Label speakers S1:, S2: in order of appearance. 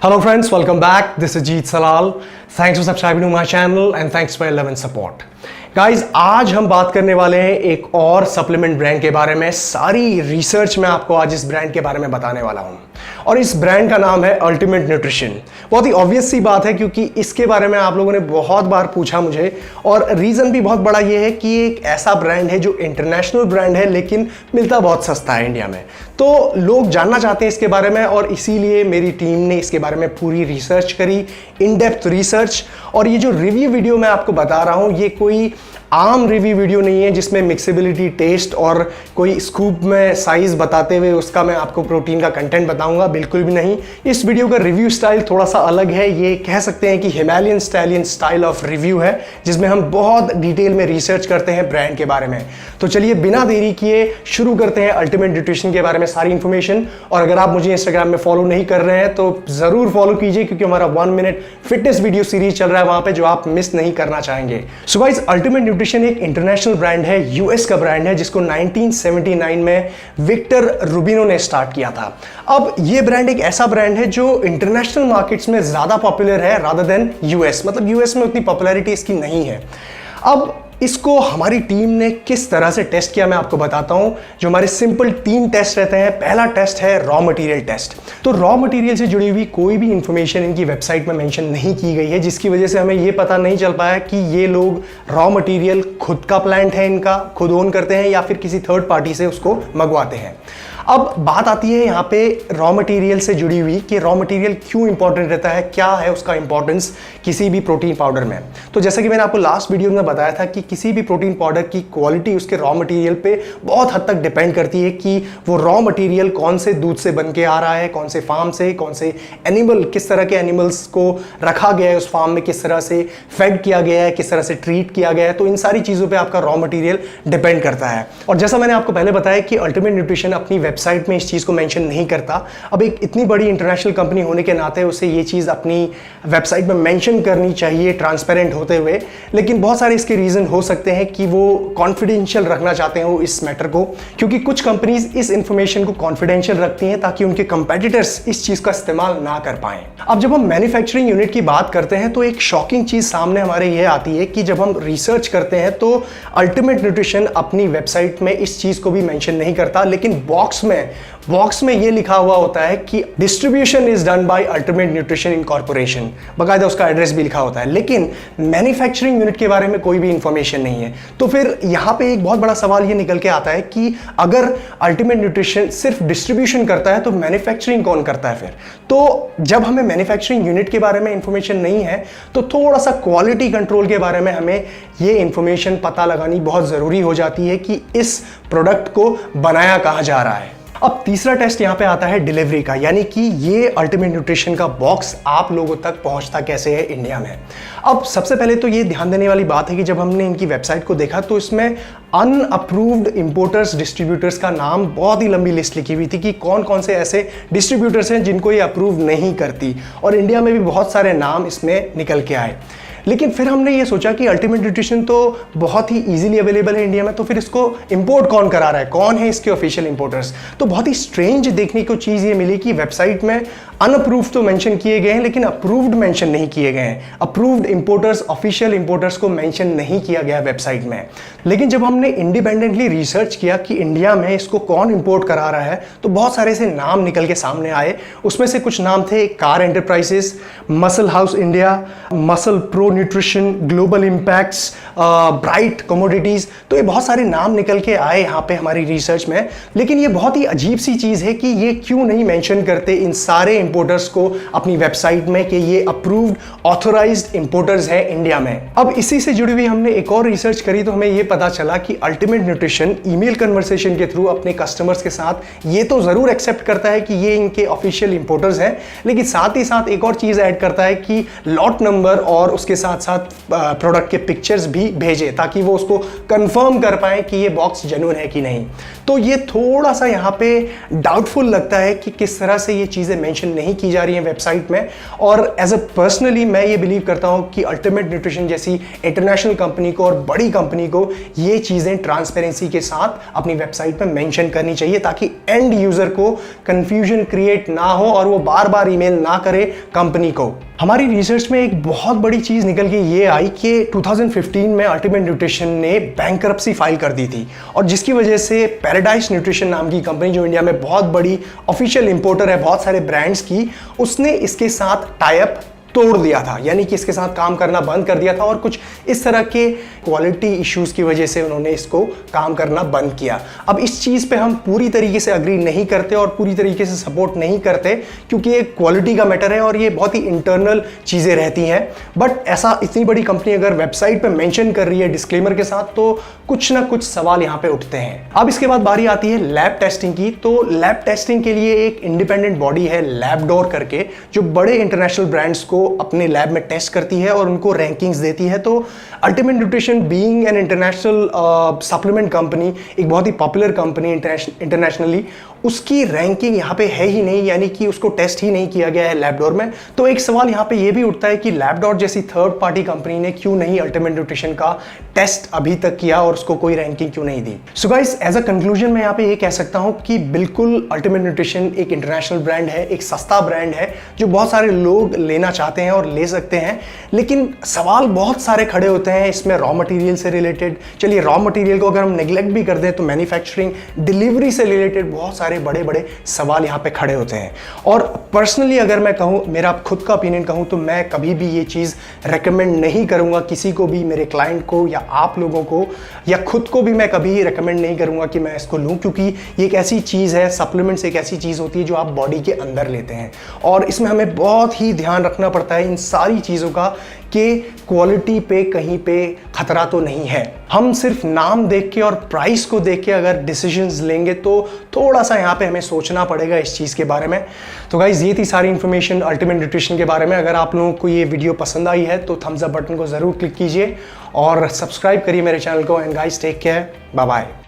S1: Hello friends, welcome back. This is Jeet Salal. Thanks for subscribing to my channel and thanks for your love and support. Guys आज हम बात करने वाले हैं एक और सप्लीमेंट ब्रांड के बारे में। सारी रिसर्च मैं आपको आज इस ब्रांड के बारे में बताने वाला हूं और इस ब्रांड का नाम है अल्टीमेट न्यूट्रिशन। बहुत ही ऑब्वियस सी बात है क्योंकि इसके बारे में आप लोगों ने बहुत बार पूछा मुझे और रीज़न भी बहुत बड़ा ये है कि एक ऐसा ब्रांड है जो इंटरनेशनल ब्रांड है लेकिन मिलता बहुत सस्ता है इंडिया में। तो लोग जानना चाहते हैं इसके बारे में और इसीलिए मेरी टीम ने इसके बारे में पूरी रिसर्च करी, इन डेप्थ रिसर्च। और ये जो रिव्यू वीडियो मैं आपको बता रहा हूँ ये कोई आम रिव्यू वीडियो नहीं है जिसमें मिक्सेबिलिटी, टेस्ट और कोई स्कूप में साइज बताते हुए उसका मैं आपको प्रोटीन का कंटेंट बताऊंगा, बिल्कुल भी नहीं। इस वीडियो का रिव्यू स्टाइल थोड़ा सा अलग है। ये कह सकते हैं कि Himalayan stallion style of review है जिसमें हम बहुत डिटेल में रिसर्च करते हैं ब्रांड के बारे में। तो चलिए बिना देरी किए शुरू करते हैं अल्टीमेट न्यूट्रिशन के बारे में सारी इंफॉर्मेशन। और अगर आप मुझे इंस्टाग्राम में फॉलो नहीं कर रहे हैं तो जरूर फॉलो कीजिए क्योंकि हमारा 1 मिनट फिटनेस वीडियो सीरीज चल रहा है वहां पे जो आप मिस नहीं करना चाहेंगे। सो गाइस, अल्टीमेट न्यूट्रिशन एक इंटरनेशनल ब्रांड है, यूएस का ब्रांड है जिसको 1979 में विक्टर रूबिनो ने स्टार्ट किया था। अब ये ब्रांड एक ऐसा ब्रांड है जो इंटरनेशनल मार्केट्स में ज्यादा पॉपुलर है रादर देन यूएस। मतलब यूएस में उतनी पॉपुलैरिटी इसकी नहीं है। अब इसको हमारी टीम ने किस तरह से टेस्ट किया मैं आपको बताता हूं। जो हमारे सिंपल 3 टेस्ट रहते हैं। पहला टेस्ट है रॉ मटेरियल टेस्ट। तो रॉ मटेरियल से जुड़ी हुई कोई भी इंफॉर्मेशन इनकी वेबसाइट में मेंशन नहीं की गई है जिसकी वजह से हमें ये पता नहीं चल पाया कि ये लोग रॉ मटेरियल खुद का प्लांट है, इनका खुद ओन करते हैं या फिर किसी थर्ड पार्टी से उसको मंगवाते हैं। अब बात आती है यहाँ पे रॉ मटेरियल से जुड़ी हुई कि रॉ मटेरियल क्यों इंपॉर्टेंट रहता है, क्या है उसका इंपॉर्टेंस किसी भी प्रोटीन पाउडर में। तो जैसा कि मैंने आपको लास्ट वीडियो में बताया था कि किसी भी प्रोटीन पाउडर की क्वालिटी उसके रॉ मटेरियल पे बहुत हद तक डिपेंड करती है कि वो रॉ मटेरियल कौन से दूध से बन के आ रहा है, कौन से फार्म से, कौन से एनिमल, किस तरह के एनिमल्स को रखा गया है उस फार्म में, किस तरह से फेड किया गया है, किस तरह से ट्रीट किया गया है। तो इन सारी चीज़ों पर आपका रॉ मटेरियल डिपेंड करता है। और जैसा मैंने आपको पहले बताया कि अल्टीमेट न्यूट्रिशन अपनी वेबसाइट में इस चीज को मेंशन नहीं करता। अब एक इतनी बड़ी इंटरनेशनल कंपनी होने के नाते उसे ये चीज अपनी वेबसाइट में मेंशन करनी चाहिए ट्रांसपेरेंट होते हुए, लेकिन बहुत सारे इसके रीजन हो सकते हैं कि वो कॉन्फिडेंशियल रखना चाहते हो इस मैटर को, क्योंकि कुछ कंपनीज इस इंफॉर्मेशन को कॉन्फिडेंशियल रखती हैं ताकि उनके कंपेटिटर्स इस चीज का इस्तेमाल ना कर पाएं। अब जब हम मैन्युफैक्चरिंग यूनिट की बात करते हैं तो एक शॉकिंग चीज सामने हमारे ये आती है कि जब हम रिसर्च करते हैं तो अल्टीमेट न्यूट्रिशन अपनी वेबसाइट में इस चीज को भी मेंशन नहीं करता, लेकिन बॉक्स में ये लिखा हुआ होता है कि distribution is done by ultimate nutrition incorporation, बकायदा उसका एड्रेस भी लिखा होता है, लेकिन मैन्युफैक्चरिंग यूनिट के बारे में कोई भी इंफॉर्मेशन नहीं है। तो फिर यहाँ पे एक बहुत बड़ा सवाल ये निकल के आता है कि अगर अल्टीमेट न्यूट्रिशन सिर्फ डिस्ट्रीब्यूशन करता है तो मैन्युफैक्चरिंग कौन करता है फिर? तो जब हमें मैन्युफैक्चरिंग यूनिट के बारे में इंफॉर्मेशन नहीं है तो थोड़ा सा क्वालिटी कंट्रोल के बारे में हमें ये इंफॉर्मेशन पता लगानी बहुत जरूरी हो जाती है कि इस प्रोडक्ट को बनाया कहाँ जा रहा है। अब तीसरा टेस्ट यहाँ पे आता है डिलीवरी का, यानी कि ये अल्टीमेट न्यूट्रिशन का बॉक्स आप लोगों तक पहुंचता कैसे है इंडिया में। अब सबसे पहले तो ये ध्यान देने वाली बात है कि जब हमने इनकी वेबसाइट को देखा तो इसमें अनअप्रूव्ड इंपोर्टर्स डिस्ट्रीब्यूटर्स का नाम बहुत ही लंबी लिस्ट लिखी हुई थी कि कौन कौन से ऐसे डिस्ट्रीब्यूटर्स हैं जिनको ये अप्रूव नहीं करती, और इंडिया में भी बहुत सारे नाम इसमें निकल के आए। लेकिन फिर हमने ये सोचा कि अल्टीमेट न्यूट्रिशन तो बहुत ही इजीली अवेलेबल है इंडिया में, तो फिर इसको इंपोर्ट कौन करा रहा है, कौन है इसके ऑफिशियल इंपोर्टर्स। तो बहुत ही स्ट्रेंज देखने को चीज़ ये मिली कि वेबसाइट में अनअप्रूव्ड तो मेंशन किए गए हैं लेकिन अप्रूव्ड मेंशन नहीं किए गए हैं। अप्रूव्ड इंपोर्टर्स, ऑफिशियल इंपोर्टर्स को मेंशन नहीं किया गया वेबसाइट में। लेकिन जब हमने इंडिपेंडेंटली रिसर्च किया कि इंडिया में इसको कौन इंपोर्ट करा रहा है तो बहुत सारे ऐसे नाम निकल के सामने आए। उसमें से कुछ नाम थे car enterprises, muscle house India, muscle pro nutrition, global impacts, bright commodities. तो ये बहुत सारे नाम निकल के आए यहाँ पे हमारी रिसर्च में। लेकिन ये बहुत ही अजीब सी चीज़ है कि ये क्यों नहीं मेंशन करते इन सारे इंपोर्टर्स को अपनी वेबसाइट में कि ये अप्रूव्ड ऑथोराइज्ड इंपोर्टर्स हैं इंडिया में। अब इसी से जुड़ी हुई हमने एक और रिसर्च करी तो हमें ये पता चला कि अल्टीमेट न्यूट्रिशन ईमेल कन्वर्सेशन के थ्रू अपने कस्टमर्स के साथ ये तो ज़रूर एक्सेप्ट करता है कि ये इनके ऑफिशियल इंपोर्टर्स हैं, लेकिन साथ ही साथ एक और चीज़ ऐड करता है कि लॉट नंबर और उसके साथ साथ प्रोडक्ट के पिक्चर्स भी भेजे ताकि वो उसको कंफर्म कर पाए कि ये बॉक्स जेन्युइन है कि नहीं। तो ये थोड़ा सा यहाँ पे डाउटफुल लगता है कि किस तरह से ये चीज़ें मेंशन नहीं की जा रही हैं वेबसाइट में। और एज अ पर्सनली मैं ये बिलीव करता हूँ कि अल्टीमेट न्यूट्रिशन जैसी इंटरनेशनल कंपनी को और बड़ी कंपनी को ये चीज़ें ट्रांसपेरेंसी के साथ अपनी वेबसाइट पे मेंशन करनी चाहिए, ताकि एंड यूज़र को कंफ्यूजन क्रिएट ना हो और वो बार बार ईमेल ना करे कंपनी को। हमारी रिसर्च में एक बहुत बड़ी चीज़ निकल के ये आई कि 2015 में अल्टीमेट न्यूट्रिशन ने बैंकरप्सी फाइल कर दी थी, और जिसकी वजह से पैराडाइज न्यूट्रिशन नाम की कंपनी, जो इंडिया में बहुत बड़ी ऑफिशियल इंपोर्टर है बहुत सारे ब्रांड्स की, उसने इसके साथ टाई अप तोड़ दिया था, यानी कि इसके साथ काम करना बंद कर दिया था। और कुछ इस तरह के क्वालिटी इश्यूज की वजह से उन्होंने इसको काम करना बंद किया। अब इस चीज़ पे हम पूरी तरीके से अग्री नहीं करते और पूरी तरीके से सपोर्ट नहीं करते, क्योंकि ये क्वालिटी का मैटर है और ये बहुत ही इंटरनल चीज़ें रहती हैं। बट ऐसा इतनी बड़ी कंपनी अगर वेबसाइट पे मेंशन कर रही है डिस्क्लेमर के साथ, तो कुछ ना कुछ सवाल यहाँ पे उठते हैं। अब इसके बाद बारी आती है लैब टेस्टिंग की। तो लैब टेस्टिंग के लिए एक इंडिपेंडेंट बॉडी है लैबडोर करके, जो बड़े इंटरनेशनल ब्रांड्स को अपने लैब में टेस्ट करती है और उनको रैंकिंग्स देती है। तो ultimate nutrition being an international supplement company, एक बहुत ही पॉपुलर कंपनी इंटरनेशनली, उसकी रैंकिंग यहाँ पे है ही नहीं, यानी कि उसको टेस्ट ही नहीं किया गया है लैबडोर में। तो एक सवाल यहाँ पे ये भी उठता है कि लैबडोर जैसी थर्ड पार्टी कंपनी ने क्यों नहीं अल्टीमेट न्यूट्रिशन का टेस्ट अभी तक किया और उसको कोई रैंकिंग क्यों नहीं दी। So guys, as a conclusion मैं यहाँ पे ये कह सकता हूँ कि बिल्कुल अल्टीमेट न्यूट्रिशन एक इंटरनेशनल ब्रांड है, एक सस्ता ब्रांड है जो बहुत सारे लोग लेना चाहते हैं और ले सकते हैं। लेकिन सवाल बहुत सारे खड़े होते हैं इसमें रॉ मटेरियल से रिलेटेड। चलिए, रॉ मटेरियल को अगर हम नेग्लेक्ट भी कर दें तो मैन्युफैक्चरिंग, डिलीवरी से रिलेटेड बहुत सारे बड़े बड़े सवाल यहाँ पे खड़े होते हैं। और पर्सनली अगर मैं कहूँ, मेरा खुद का ओपिनियन कहूँ, तो मैं कभी भी ये चीज़ रेकमेंड नहीं करूँगा किसी को भी, मेरे क्लाइंट को या आप लोगों को या खुद को भी मैं कभी रेकमेंड नहीं करूँगा कि मैं इसको लूँ, क्योंकि ये एक ऐसी चीज़ है, सप्लीमेंट्स एक ऐसी चीज़ होती है जो आप बॉडी के अंदर लेते हैं, और इसमें हमें बहुत ही ध्यान रखना पड़ता है इन सारी चीज़ों का कि क्वालिटी पे कहीं पे खतरा तो नहीं है। हम सिर्फ नाम देख के और प्राइस को देख के अगर डिसीजंस लेंगे तो थोड़ा सा यहाँ पे हमें सोचना पड़ेगा इस चीज़ के बारे में। तो गाइज, ये थी सारी इन्फॉर्मेशन अल्टीमेट न्यूट्रिशन के बारे में। अगर आप लोगों को ये वीडियो पसंद आई है तो थम्स अप बटन को ज़रूर क्लिक कीजिए और सब्सक्राइब करिए मेरे चैनल को। And guys, take care, bye bye.